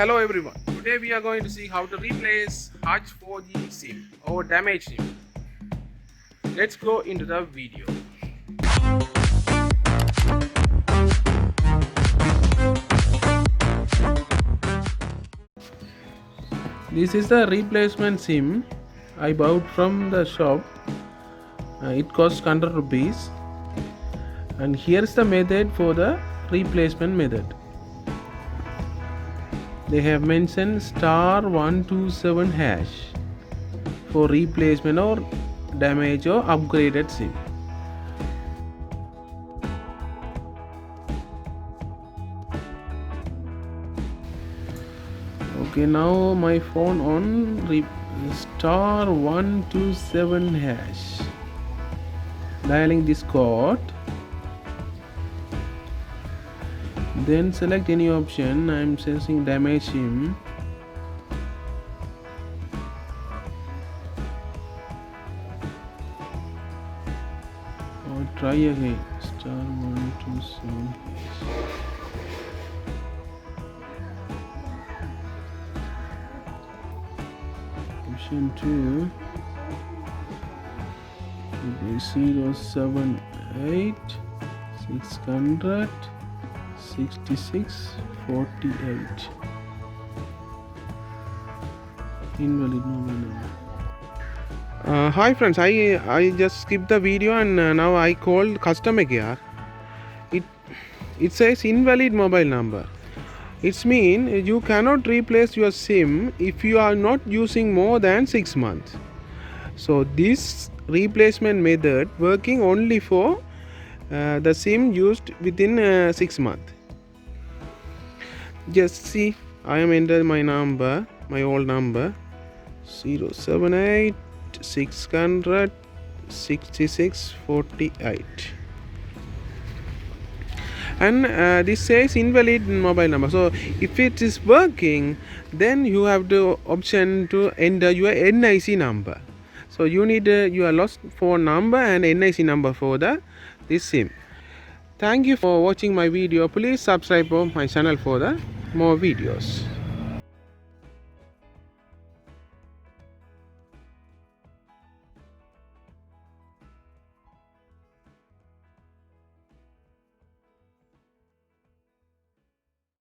Hello everyone. Today we are going to see how to replace Hutch 4G SIM or damaged SIM. Let's go into the video. This is the replacement SIM I bought from the shop. It costs 100 rupees. And here's the method for the replacement method. They have mentioned *127# for replacement or damage or upgraded SIM. Okay, now my phone on *127#. Dialing this code. Then select any option. I'm sensing damage SIM. Or try again. *127#. Option 2. 078 600 6648. Invalid mobile number. Hi friends, I just skipped the video and now I called customer care. It says invalid mobile number. It means you cannot replace your SIM if you are not using more than 6 months. So this replacement method working only for the SIM used within 6 months. Just see, I am entering my number, my old number 078 600 6648, and this says invalid mobile number. So if it is working, then you have the option to enter your NIC number. So you need your lost phone number and NIC number for this SIM. Thank you for watching my video. Please subscribe to my channel for the more videos.